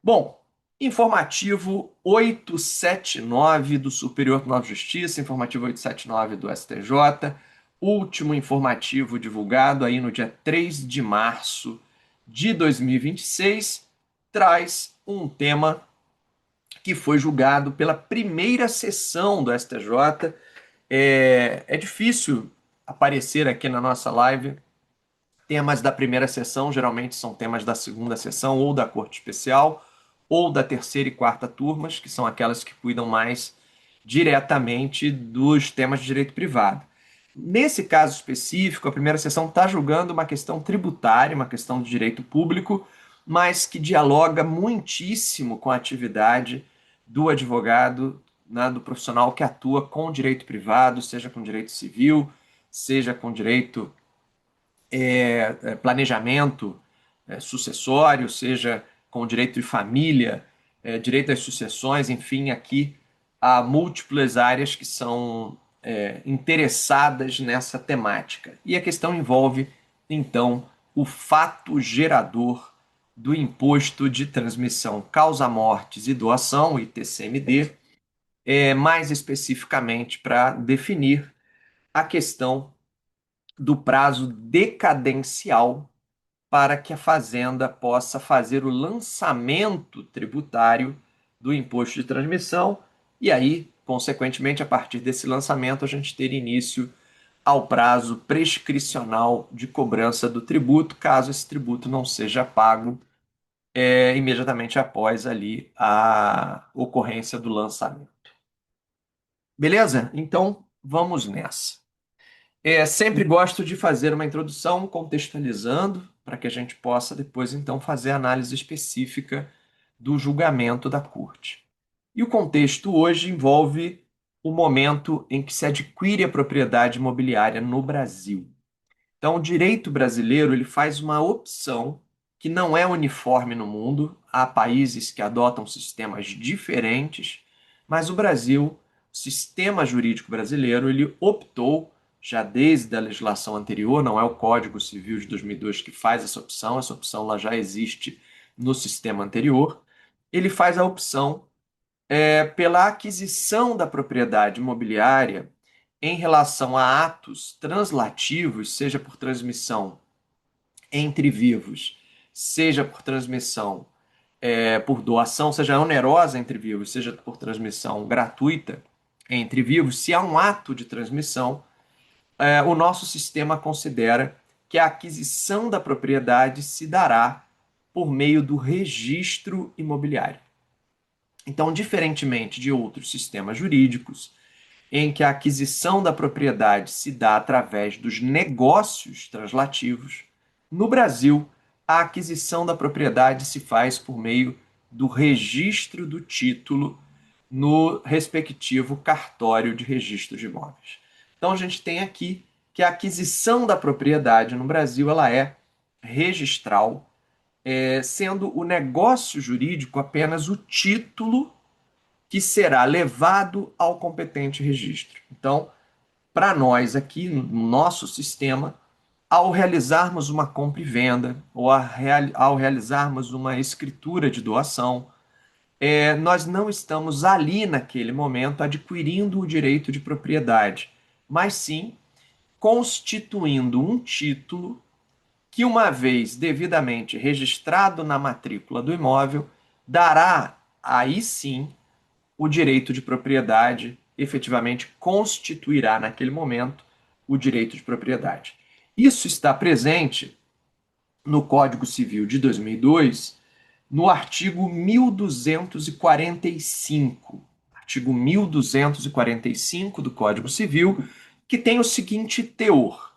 Bom, informativo 879 do Superior Tribunal de Justiça, informativo 879 do STJ, último informativo divulgado aí no dia 3 de março de 2026, traz um tema que foi julgado pela primeira sessão do STJ. É difícil aparecer aqui na nossa live temas da primeira sessão, geralmente são temas da segunda sessão ou da Corte Especial ou da terceira e quarta turmas, que são aquelas que cuidam mais diretamente dos temas de direito privado. Nesse caso específico, a primeira sessão está julgando uma questão tributária, uma questão de direito público, mas que dialoga muitíssimo com a atividade do advogado, né, do profissional que atua com direito privado, seja com direito civil, seja com direito planejamento sucessório, seja com direito de família, direito às sucessões, enfim, aqui há múltiplas áreas que são interessadas nessa temática. E a questão envolve, então, o fato gerador do imposto de transmissão causa-mortes e doação, o ITCMD, mais especificamente para definir a questão do prazo decadencial para que a Fazenda possa fazer o lançamento tributário do imposto de transmissão e aí, consequentemente, a partir desse lançamento, a gente ter início ao prazo prescricional de cobrança do tributo, caso esse tributo não seja pago imediatamente após ali a ocorrência do lançamento. Beleza? Então, vamos nessa. Sempre gosto de fazer uma introdução contextualizando, para que a gente possa depois, então, fazer a análise específica do julgamento da corte. E o contexto hoje envolve o momento em que se adquire a propriedade imobiliária no Brasil. Então, o direito brasileiro ele faz uma opção que não é uniforme no mundo. Há países que adotam sistemas diferentes, mas o Brasil, o sistema jurídico brasileiro, ele optou, já desde a legislação anterior, não é o Código Civil de 2002 que faz essa opção ela já existe no sistema anterior, ele faz a opção pela aquisição da propriedade imobiliária em relação a atos translativos, seja por transmissão entre vivos, seja por transmissão por doação, seja onerosa entre vivos, seja por transmissão gratuita entre vivos, se há um ato de transmissão, o nosso sistema considera que a aquisição da propriedade se dará por meio do registro imobiliário. Então, diferentemente de outros sistemas jurídicos, em que a aquisição da propriedade se dá através dos negócios translativos, no Brasil, a aquisição da propriedade se faz por meio do registro do título no respectivo cartório de registro de imóveis. Então, a gente tem aqui que a aquisição da propriedade no Brasil ela é registral, sendo o negócio jurídico apenas o título que será levado ao competente registro. Então, para nós aqui no nosso sistema, ao realizarmos uma compra e venda ou ao realizarmos uma escritura de doação, nós não estamos ali naquele momento adquirindo o direito de propriedade, mas sim constituindo um título que, uma vez devidamente registrado na matrícula do imóvel, dará aí sim o direito de propriedade, efetivamente constituirá naquele momento o direito de propriedade. Isso está presente no Código Civil de 2002, no artigo 1245. Artigo 1245 do Código Civil, que tem o seguinte teor: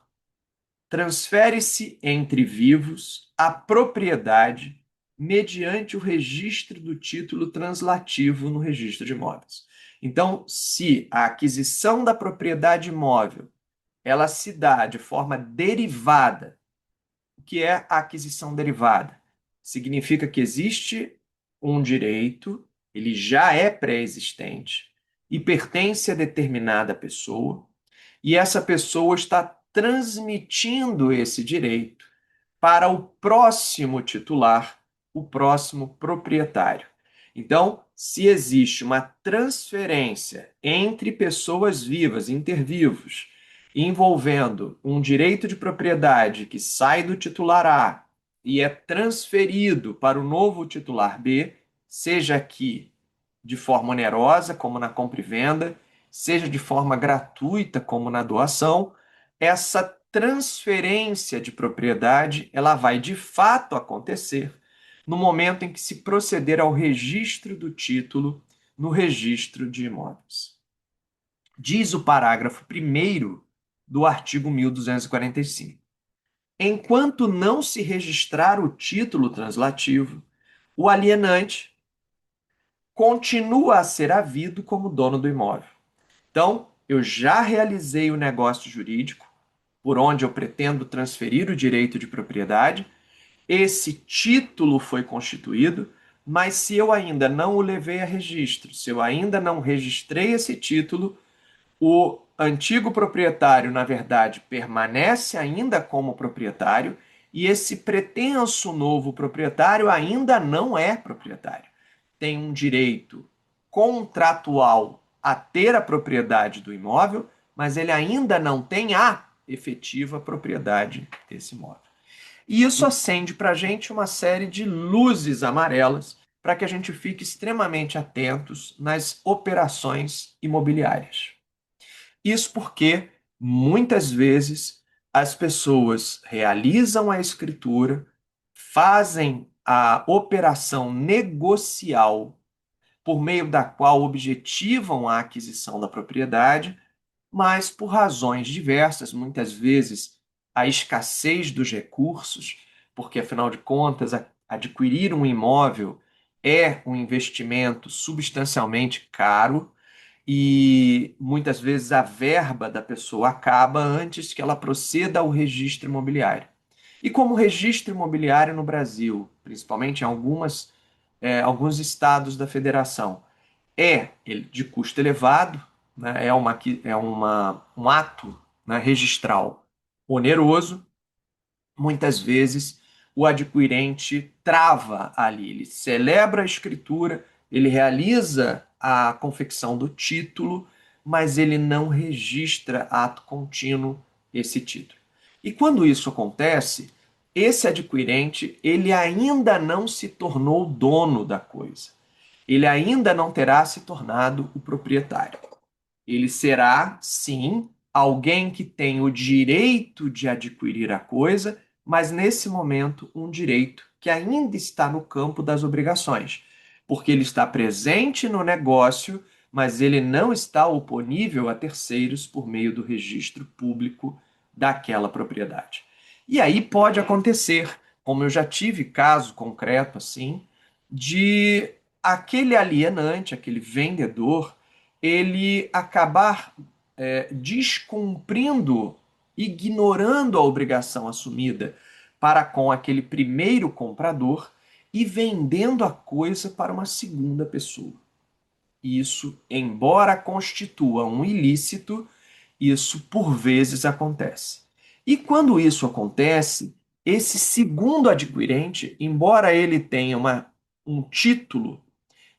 transfere-se entre vivos a propriedade mediante o registro do título translativo no registro de imóveis. Então, se a aquisição da propriedade imóvel ela se dá de forma derivada, o que é a aquisição derivada? Significa que existe um direito, ele já é pré-existente e pertence a determinada pessoa, e essa pessoa está transmitindo esse direito para o próximo titular o próximo proprietário. Então, se existe uma transferência entre pessoas vivas, intervivos, envolvendo um direito de propriedade que sai do titular A e é transferido para o novo titular B, seja aqui de forma onerosa, como na compra e venda, seja de forma gratuita, como na doação, essa transferência de propriedade ela vai de fato acontecer no momento em que se proceder ao registro do título no registro de imóveis. Diz o parágrafo 1º do artigo 1245. Enquanto não se registrar o título translativo, o alienante continua a ser havido como dono do imóvel. Então, eu já realizei o negócio jurídico por onde eu pretendo transferir o direito de propriedade. Esse título foi constituído, mas se eu ainda não o levei a registro, se eu ainda não registrei esse título, o antigo proprietário, na verdade, permanece ainda como proprietário e esse pretenso novo proprietário ainda não é proprietário. Tem um direito contratual a ter a propriedade do imóvel, mas ele ainda não tem a efetiva propriedade desse imóvel. E isso acende para a gente uma série de luzes amarelas para que a gente fique extremamente atentos nas operações imobiliárias. Isso porque muitas vezes as pessoas realizam a escritura, fazem a operação negocial por meio da qual objetivam a aquisição da propriedade, mas por razões diversas, muitas vezes a escassez dos recursos, porque afinal de contas, adquirir um imóvel é um investimento substancialmente caro e muitas vezes a verba da pessoa acaba antes que ela proceda ao registro imobiliário. E como o registro imobiliário no Brasil, principalmente em alguns estados da federação, é de custo elevado, né, um ato, né, registral oneroso, muitas vezes o adquirente trava ali, ele celebra a escritura, ele realiza a confecção do título, mas ele não registra ato contínuo esse título. E quando isso acontece, esse adquirente ele ainda não se tornou dono da coisa. Ele ainda não terá se tornado o proprietário. Ele será, sim, alguém que tem o direito de adquirir a coisa, mas nesse momento um direito que ainda está no campo das obrigações, porque ele está presente no negócio, mas ele não está oponível a terceiros por meio do registro público daquela propriedade. E aí pode acontecer, como eu já tive caso concreto assim, de aquele alienante, aquele vendedor, ele acabar descumprindo, ignorando a obrigação assumida para com aquele primeiro comprador e vendendo a coisa para uma segunda pessoa. Isso, embora constitua um ilícito, isso por vezes acontece. E quando isso acontece, esse segundo adquirente, embora ele tenha um título,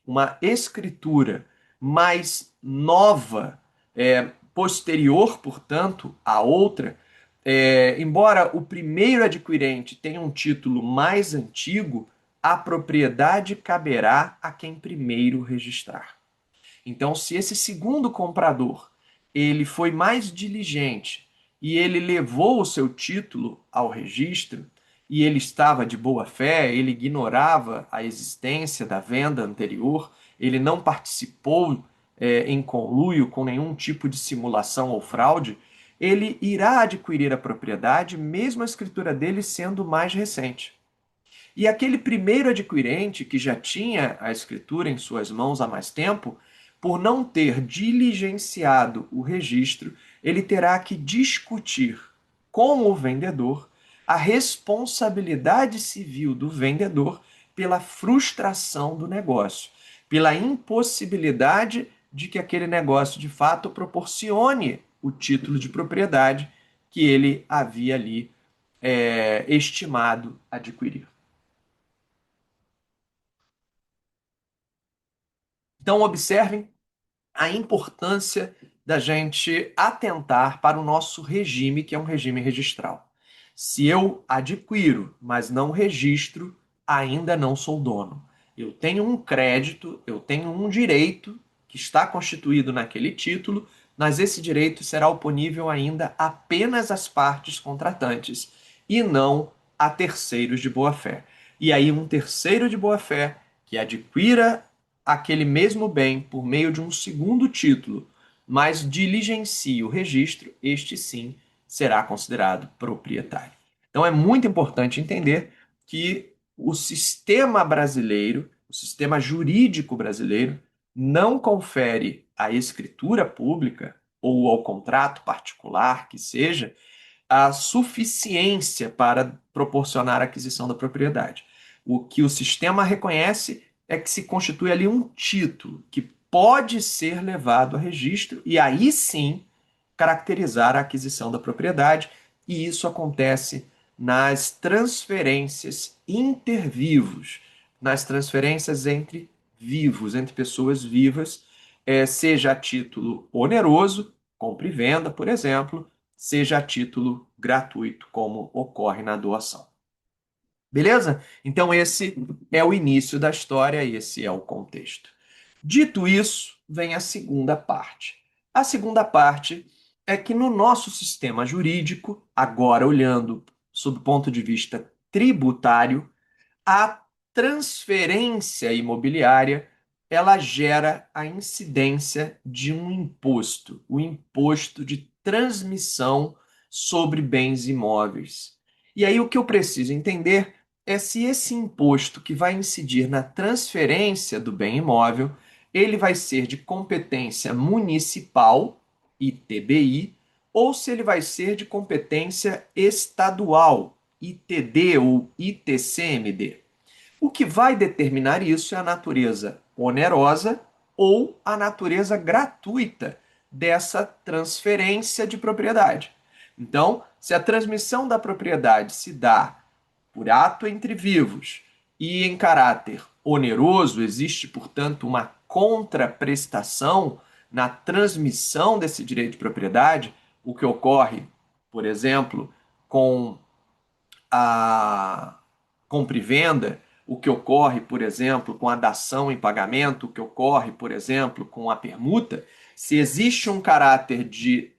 uma escritura mais nova, posterior, portanto, à outra, embora o primeiro adquirente tenha um título mais antigo, a propriedade caberá a quem primeiro registrar. Então, se esse segundo comprador ele foi mais diligente e ele levou o seu título ao registro e ele estava de boa fé, ele ignorava a existência da venda anterior, ele não participou em conluio com nenhum tipo de simulação ou fraude, ele irá adquirir a propriedade, mesmo a escritura dele sendo mais recente. E aquele primeiro adquirente, que já tinha a escritura em suas mãos há mais tempo, por não ter diligenciado o registro, ele terá que discutir com o vendedor a responsabilidade civil do vendedor pela frustração do negócio, pela impossibilidade de que aquele negócio de fato proporcione o título de propriedade que ele havia ali estimado adquirir. Então, observem a importância da gente atentar para o nosso regime, que é um regime registral. Se eu adquiro, mas não registro, ainda não sou dono. Eu tenho um crédito, eu tenho um direito que está constituído naquele título, mas esse direito será oponível ainda apenas às partes contratantes e não a terceiros de boa-fé. E aí, um terceiro de boa-fé que adquira aquele mesmo bem por meio de um segundo título, mas diligencie o registro, este sim será considerado proprietário. Então é muito importante entender que o sistema brasileiro, o sistema jurídico brasileiro, não confere à escritura pública ou ao contrato particular que seja a suficiência para proporcionar a aquisição da propriedade. O que o sistema reconhece é que se constitui ali um título que pode ser levado a registro e aí sim caracterizar a aquisição da propriedade, e isso acontece nas transferências intervivos, nas transferências entre vivos, entre pessoas vivas, seja a título oneroso, compra e venda, por exemplo, seja a título gratuito, como ocorre na doação. Beleza? Então, esse é o início da história, esse é o contexto. Dito isso, vem a segunda parte. A segunda parte é que no nosso sistema jurídico, agora olhando sob o ponto de vista tributário, a transferência imobiliária ela gera a incidência de um imposto, o imposto de transmissão sobre bens imóveis. E aí o que eu preciso entender é se esse imposto que vai incidir na transferência do bem imóvel, ele vai ser de competência municipal, ITBI, ou se ele vai ser de competência estadual, ITD ou ITCMD. O que vai determinar isso é a natureza onerosa ou a natureza gratuita dessa transferência de propriedade. Então, se a transmissão da propriedade se dá por ato entre vivos e em caráter oneroso, existe, portanto, uma contraprestação na transmissão desse direito de propriedade, o que ocorre, por exemplo, com a compra e venda, o que ocorre, por exemplo, com a dação em pagamento, o que ocorre, por exemplo, com a permuta, se existe um caráter de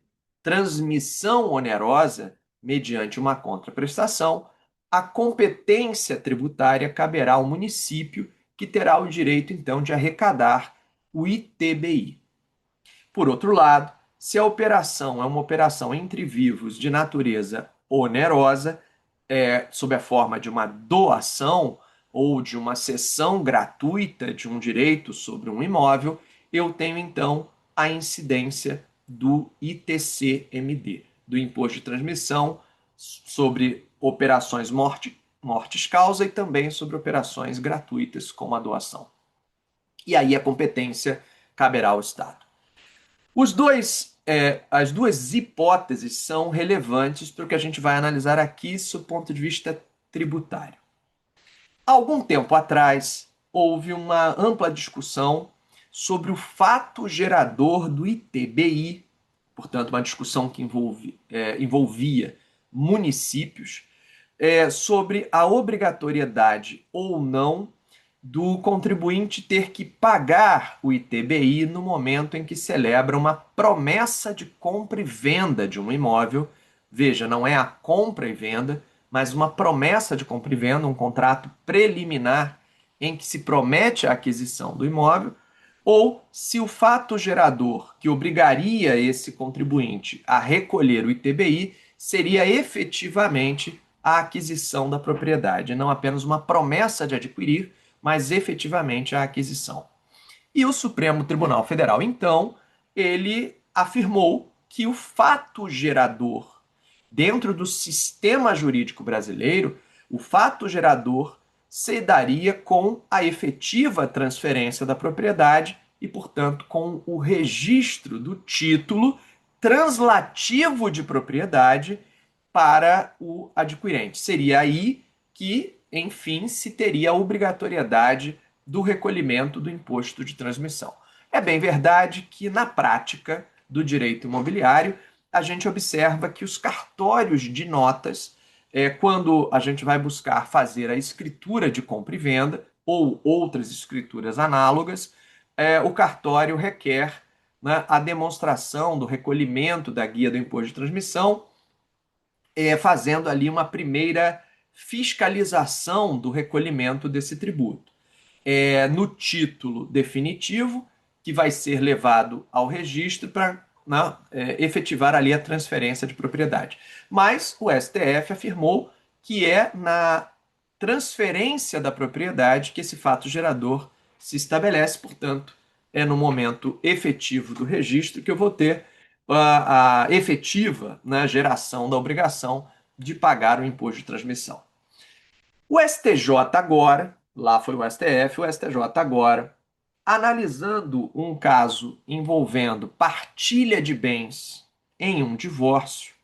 transmissão onerosa mediante uma contraprestação, a competência tributária caberá ao município, que terá o direito, então, de arrecadar o ITBI. Por outro lado, se a operação é uma operação entre vivos de natureza onerosa, sob a forma de uma doação ou de uma cessão gratuita de um direito sobre um imóvel, eu tenho então a incidência do ITCMD, do Imposto de Transmissão sobre operações mortes causa e também sobre operações gratuitas como a doação. E aí a competência caberá ao Estado. As duas hipóteses são relevantes para o que a gente vai analisar aqui sob o ponto de vista tributário. Há algum tempo atrás, houve uma ampla discussão sobre o fato gerador do ITBI, portanto, uma discussão que envolvia municípios, sobre a obrigatoriedade ou não do contribuinte ter que pagar o ITBI no momento em que celebra uma promessa de compra e venda de um imóvel. Veja, não é a compra e venda, mas uma promessa de compra e venda, um contrato preliminar em que se promete a aquisição do imóvel, ou se o fato gerador que obrigaria esse contribuinte a recolher o ITBI seria efetivamente a aquisição da propriedade, não apenas uma promessa de adquirir, mas efetivamente a aquisição. E o Supremo Tribunal Federal, então, ele afirmou que o fato gerador, dentro do sistema jurídico brasileiro, o fato gerador se daria com a efetiva transferência da propriedade e, portanto, com o registro do título translativo de propriedade para o adquirente. Seria aí que, enfim, se teria a obrigatoriedade do recolhimento do imposto de transmissão. É bem verdade que, na prática do direito imobiliário, a gente observa que os cartórios de notas, quando a gente vai buscar fazer a escritura de compra e venda ou outras escrituras análogas, o cartório requer, né, a demonstração do recolhimento da guia do imposto de transmissão, fazendo ali uma primeira fiscalização do recolhimento desse tributo. No título definitivo, que vai ser levado ao registro para, né, efetivar ali a transferência de propriedade. Mas o STF afirmou que é na transferência da propriedade que esse fato gerador se estabelece, portanto, é no momento efetivo do registro que eu vou ter a efetiva, né, geração da obrigação de pagar o imposto de transmissão. O STJ agora, lá foi o STF, o STJ agora, analisando um caso envolvendo partilha de bens em um divórcio,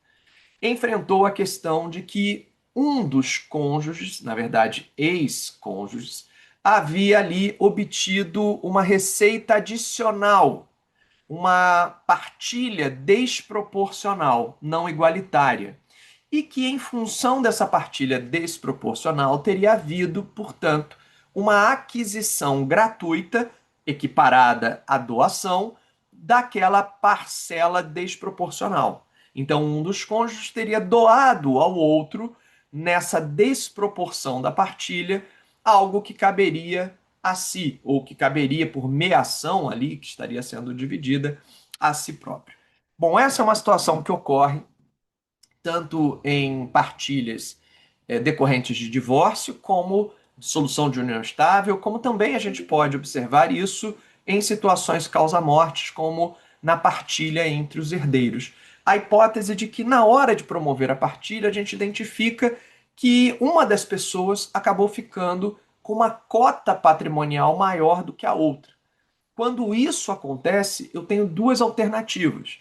enfrentou a questão de que um dos cônjuges, na verdade ex-cônjuges, havia ali obtido uma receita adicional, uma partilha desproporcional, não igualitária, e que, em função dessa partilha desproporcional, teria havido, portanto, uma aquisição gratuita, equiparada à doação, daquela parcela desproporcional. Então, um dos cônjuges teria doado ao outro, nessa desproporção da partilha, algo que caberia a si, ou que caberia por meação ali, que estaria sendo dividida a si próprio. Bom, essa é uma situação que ocorre tanto em partilhas decorrentes de divórcio, como dissolução de união estável, como também a gente pode observar isso em situações causa-mortes, como na partilha entre os herdeiros. A hipótese de que, na hora de promover a partilha, a gente identifica que uma das pessoas acabou ficando com uma cota patrimonial maior do que a outra. Quando isso acontece, eu tenho duas alternativas.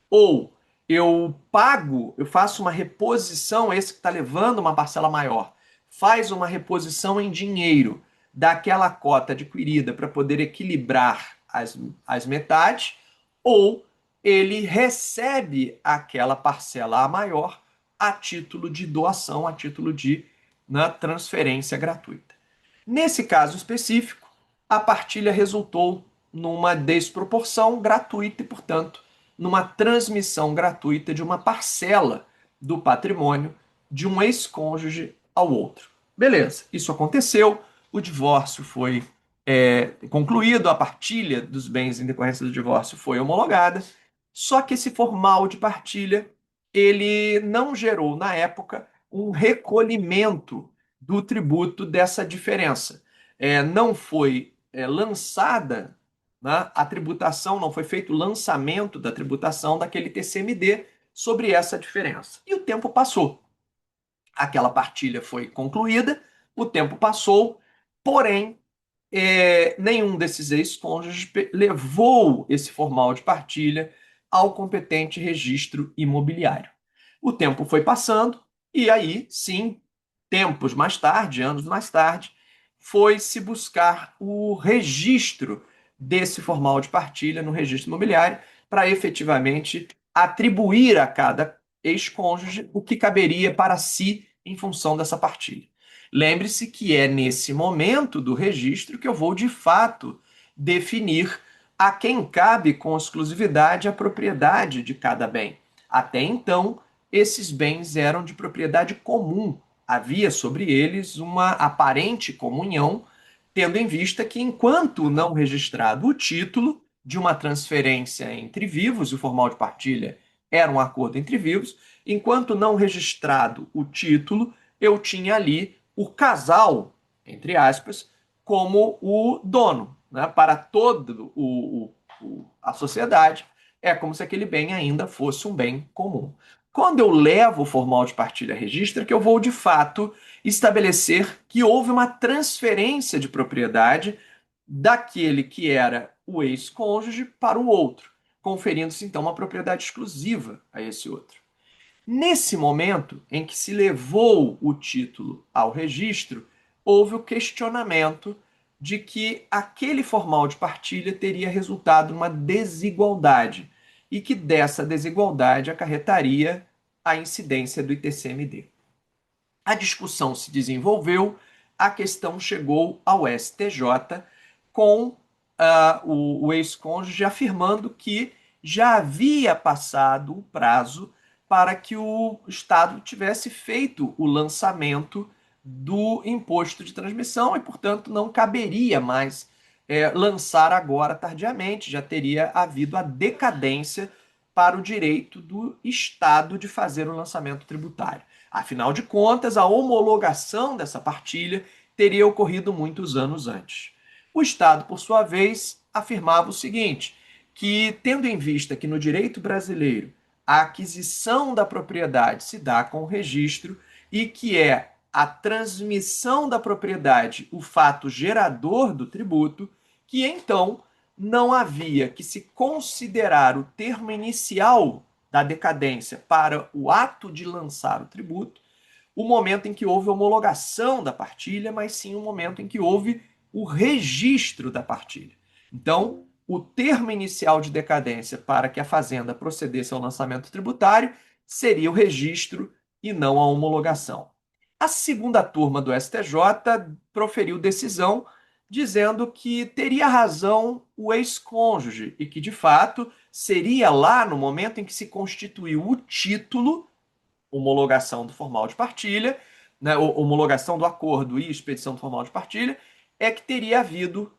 Ou eu pago, eu faço uma reposição, esse que está levando uma parcela maior, faz uma reposição em dinheiro daquela cota adquirida para poder equilibrar as metades, ou ele recebe aquela parcela a maior a título de doação, a título de, né, transferência gratuita. Nesse caso específico, a partilha resultou numa desproporção gratuita e, portanto, numa transmissão gratuita de uma parcela do patrimônio de um ex-cônjuge ao outro. Beleza, isso aconteceu, o divórcio foi concluído, a partilha dos bens em decorrência do divórcio foi homologada, só que esse formal de partilha, ele não gerou, na época, um recolhimento do tributo dessa diferença. Não foi lançada, né, a tributação, não foi feito o lançamento da tributação daquele TCMD sobre essa diferença. E o tempo passou. Aquela partilha foi concluída, o tempo passou, porém, nenhum desses ex-cônjuges levou esse formal de partilha ao competente registro imobiliário. O tempo foi passando, e aí, sim, tempos mais tarde, anos mais tarde, foi-se buscar o registro desse formal de partilha no registro imobiliário para efetivamente atribuir a cada ex-cônjuge o que caberia para si em função dessa partilha. Lembre-se que é nesse momento do registro que eu vou, de fato, definir a quem cabe com exclusividade a propriedade de cada bem. Até então, esses bens eram de propriedade comum. Havia sobre eles uma aparente comunhão, tendo em vista que, enquanto não registrado o título de uma transferência entre vivos, o formal de partilha era um acordo entre vivos, enquanto não registrado o título, eu tinha ali o casal, entre aspas, como o dono, né? Para toda a sociedade, é como se aquele bem ainda fosse um bem comum. Quando eu levo o formal de partilha a registro, é que eu vou, de fato, estabelecer que houve uma transferência de propriedade daquele que era o ex-cônjuge para o outro, conferindo-se, então, uma propriedade exclusiva a esse outro. Nesse momento em que se levou o título ao registro, houve o questionamento de que aquele formal de partilha teria resultado numa desigualdade e que dessa desigualdade acarretaria a incidência do ITCMD. A discussão se desenvolveu, a questão chegou ao STJ com o ex-cônjuge afirmando que já havia passado o prazo para que o Estado tivesse feito o lançamento do imposto de transmissão e, portanto, não caberia mais lançar agora tardiamente, já teria havido a decadência para o direito do Estado de fazer o lançamento tributário. Afinal de contas, a homologação dessa partilha teria ocorrido muitos anos antes. O Estado, por sua vez, afirmava o seguinte, que tendo em vista que no direito brasileiro a aquisição da propriedade se dá com o registro e que é a transmissão da propriedade o fato gerador do tributo, que então não havia que se considerar o termo inicial da decadência para o ato de lançar o tributo, o momento em que houve homologação da partilha, mas sim o momento em que houve o registro da partilha. Então, o termo inicial de decadência para que a fazenda procedesse ao lançamento tributário seria o registro e não a homologação. A segunda turma do STJ proferiu decisão dizendo que teria razão o ex-cônjuge e que, de fato, seria lá no momento em que se constituiu o título, homologação do formal de partilha, né, homologação do acordo e expedição do formal de partilha, é que teria havido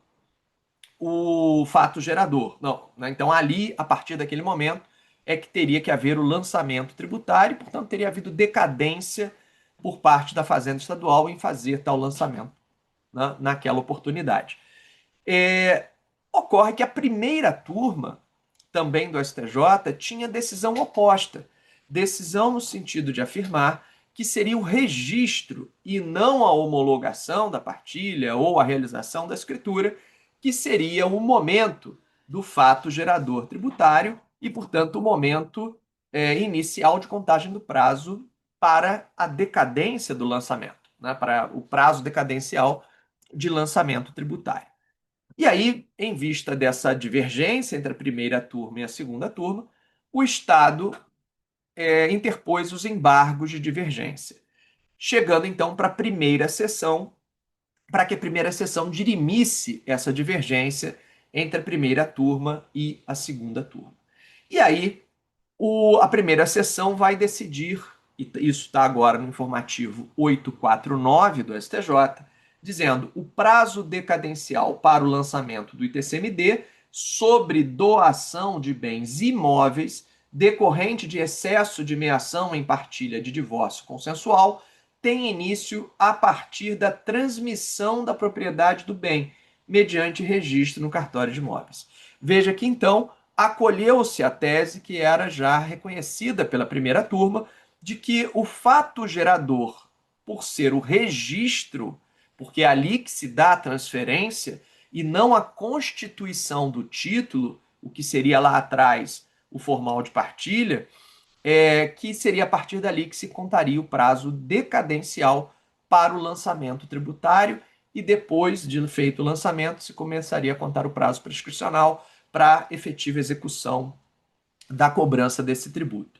o fato gerador. Não, né? Então, ali, a partir daquele momento, é que teria que haver o lançamento tributário, e, portanto, teria havido decadência por parte da Fazenda Estadual em fazer tal lançamento, né, naquela oportunidade. Ocorre que a primeira turma, também do STJ, tinha decisão oposta. Decisão no sentido de afirmar que seria o registro e não a homologação da partilha ou a realização da escritura, que seria o momento do fato gerador tributário e, portanto, o momento inicial de contagem do prazo para a decadência do lançamento, né, para o prazo decadencial de lançamento tributário. E aí, em vista dessa divergência entre a primeira turma e a segunda turma, o Estado interpôs os embargos de divergência, chegando então para a primeira sessão, para que a primeira sessão dirimisse essa divergência entre a primeira turma e a segunda turma. E aí, a primeira sessão vai decidir, e isso está agora no informativo 849 do STJ, dizendo o prazo decadencial para o lançamento do ITCMD sobre doação de bens imóveis decorrente de excesso de meação em partilha de divórcio consensual tem início a partir da transmissão da propriedade do bem, mediante registro no cartório de imóveis. Veja que então acolheu-se a tese que era já reconhecida pela primeira turma de que o fato gerador, por ser o registro, porque é ali que se dá a transferência e não a constituição do título, o que seria lá atrás o formal de partilha, que seria a partir dali que se contaria o prazo decadencial para o lançamento tributário e depois de feito o lançamento se começaria a contar o prazo prescricional para efetiva execução da cobrança desse tributo.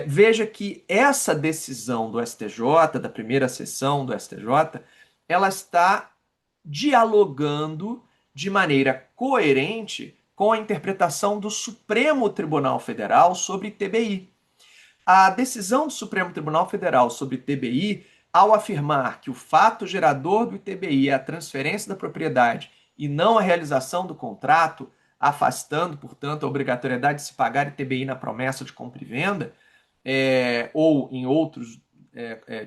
Veja que essa decisão do STJ, da primeira sessão do STJ, ela está dialogando de maneira coerente com a interpretação do Supremo Tribunal Federal sobre TBI. A decisão do Supremo Tribunal Federal sobre TBI, ao afirmar que o fato gerador do ITBI é a transferência da propriedade e não a realização do contrato, afastando, portanto, a obrigatoriedade de se pagar ITBI na promessa de compra e venda, ou em outros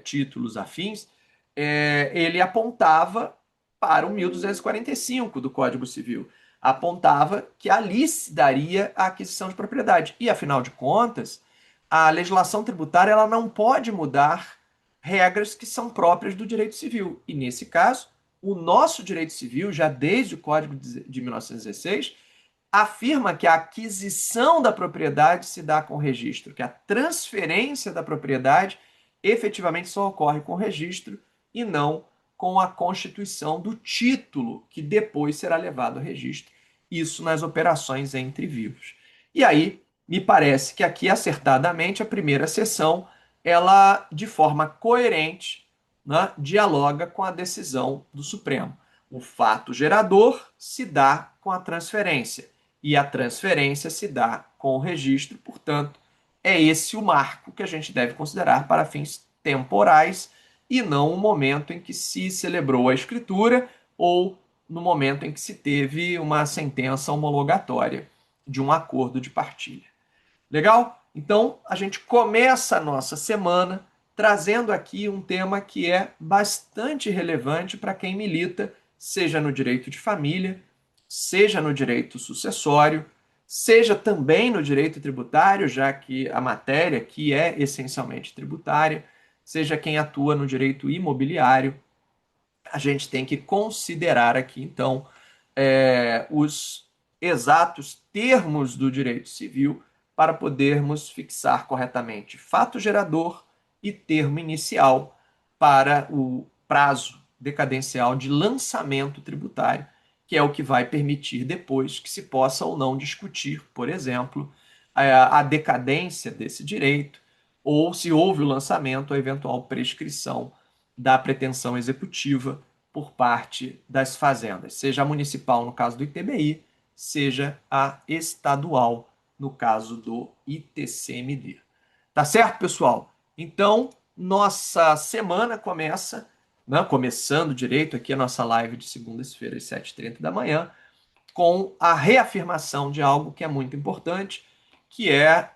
títulos afins, ele apontava para o 1245 do Código Civil. Apontava que ali se daria a aquisição de propriedade. E, afinal de contas, a legislação tributária ela não pode mudar regras que são próprias do direito civil. E, nesse caso, o nosso direito civil, já desde o Código de 1916, afirma que a aquisição da propriedade se dá com registro, que a transferência da propriedade efetivamente só ocorre com registro e não com a constituição do título, que depois será levado a registro, isso nas operações entre vivos. E aí, me parece que aqui, acertadamente, a primeira seção, ela, de forma coerente, né, dialoga com a decisão do Supremo. O fato gerador se dá com a transferência, e a transferência se dá com o registro, portanto, é esse o marco que a gente deve considerar para fins temporais e não o momento em que se celebrou a escritura ou no momento em que se teve uma sentença homologatória de um acordo de partilha. Legal? Então, a gente começa a nossa semana trazendo aqui um tema que é bastante relevante para quem milita, seja no direito de família, seja no direito sucessório, seja também no direito tributário, já que a matéria aqui é essencialmente tributária, seja quem atua no direito imobiliário. A gente tem que considerar aqui, então, os exatos termos do direito civil para podermos fixar corretamente fato gerador e termo inicial para o prazo decadencial de lançamento tributário, que é o que vai permitir depois que se possa ou não discutir, por exemplo, a decadência desse direito, ou se houve o lançamento, a eventual prescrição da pretensão executiva por parte das fazendas, seja a municipal no caso do ITBI, seja a estadual no caso do ITCMD. Tá certo, pessoal? Então, nossa semana começa, né, começando direito aqui a nossa live de segundas-feiras, 7h30 da manhã, com a reafirmação de algo que é muito importante, que é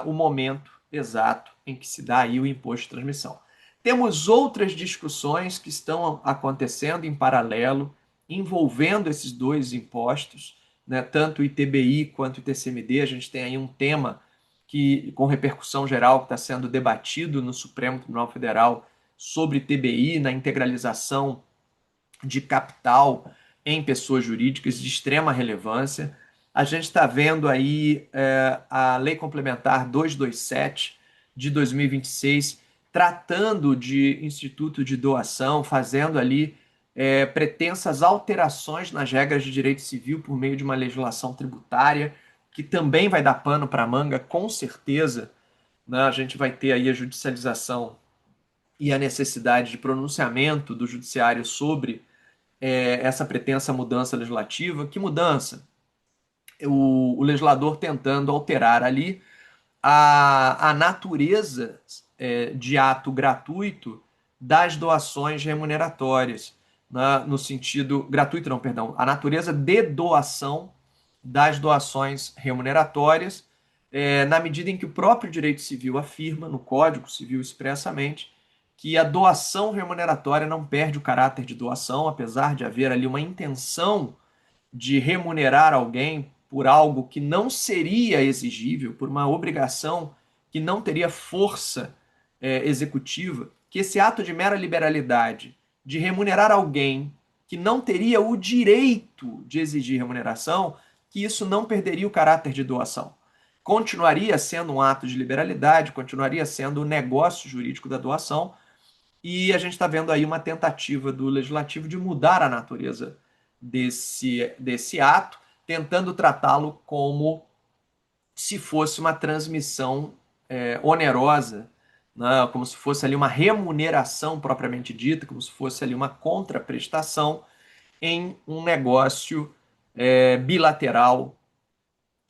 o momento exato em que se dá aí o imposto de transmissão. Temos outras discussões que estão acontecendo em paralelo, envolvendo esses dois impostos, né, tanto o ITBI quanto o ITCMD. A gente tem aí um tema que, com repercussão geral, que está sendo debatido no Supremo Tribunal Federal sobre ITBI, na integralização de capital em pessoas jurídicas de extrema relevância. A gente está vendo aí a Lei Complementar 227 de 2026 tratando de instituto de doação, fazendo ali pretensas alterações nas regras de direito civil por meio de uma legislação tributária, que também vai dar pano para a manga, com certeza. Né? A gente vai ter aí a judicialização e a necessidade de pronunciamento do judiciário sobre essa pretensa mudança legislativa. Que mudança? O legislador tentando alterar ali a natureza de ato gratuito das doações remuneratórias, né? No sentido gratuito, não, perdão, a natureza de doação das doações remuneratórias, na medida em que o próprio direito civil afirma, no Código Civil expressamente, que a doação remuneratória não perde o caráter de doação, apesar de haver ali uma intenção de remunerar alguém por algo que não seria exigível, por uma obrigação que não teria força executiva, que esse ato de mera liberalidade de remunerar alguém que não teria o direito de exigir remuneração, que isso não perderia o caráter de doação. Continuaria sendo um ato de liberalidade, continuaria sendo o negócio jurídico da doação, e a gente está vendo aí uma tentativa do legislativo de mudar a natureza desse ato, tentando tratá-lo como se fosse uma transmissão onerosa, né? Como se fosse ali uma remuneração propriamente dita, como se fosse ali uma contraprestação em um negócio bilateral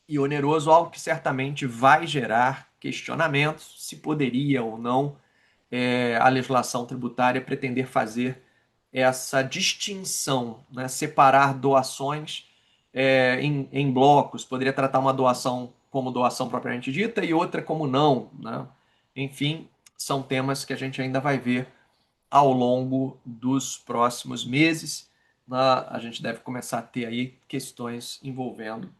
e oneroso, algo que certamente vai gerar questionamentos se poderia ou não a legislação tributária pretender fazer essa distinção, né? Separar doações em blocos, poderia tratar uma doação como doação propriamente dita e outra como não, né? Enfim, são temas que a gente ainda vai ver ao longo dos próximos meses. Né? A gente deve começar a ter aí questões envolvendo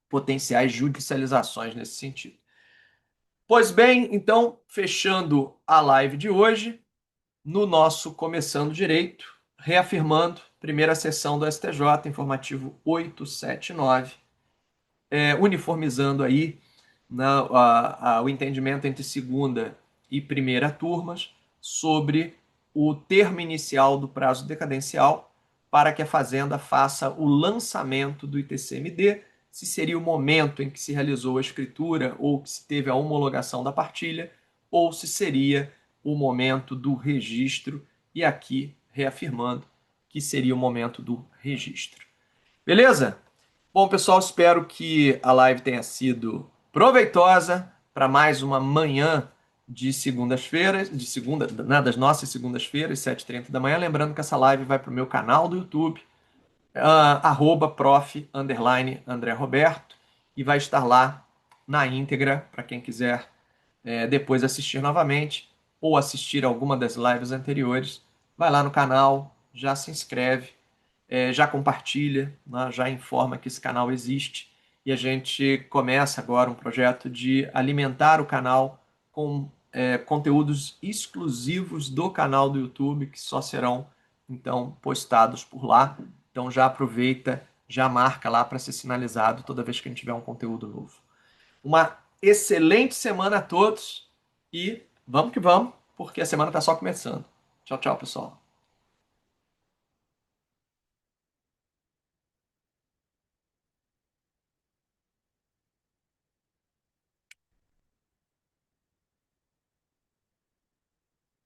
potenciais judicializações nesse sentido. Pois bem, então, fechando a live de hoje, no nosso Começando Direito, reafirmando, primeira sessão do STJ, informativo 879, uniformizando aí o entendimento entre segunda e primeira turmas sobre o termo inicial do prazo decadencial para que a Fazenda faça o lançamento do ITCMD, se seria o momento em que se realizou a escritura ou que se teve a homologação da partilha, ou se seria o momento do registro, e aqui reafirmando que seria o momento do registro. Beleza? Bom, pessoal, espero que a live tenha sido proveitosa para mais uma manhã de segundas-feiras, das nossas segundas-feiras, 7h30 da manhã. Lembrando que essa live vai para o meu canal do YouTube, @prof_André Roberto, e vai estar lá na íntegra para quem quiser depois assistir novamente ou assistir alguma das lives anteriores. Vai lá no canal, já se inscreve, já compartilha, né, já informa que esse canal existe, e a gente começa agora um projeto de alimentar o canal com conteúdos exclusivos do canal do YouTube, que só serão então postados por lá. Então já aproveita, já marca lá para ser sinalizado toda vez que a gente tiver um conteúdo novo. Uma excelente semana a todos e vamos que vamos, porque a semana está só começando. Tchau, tchau, pessoal.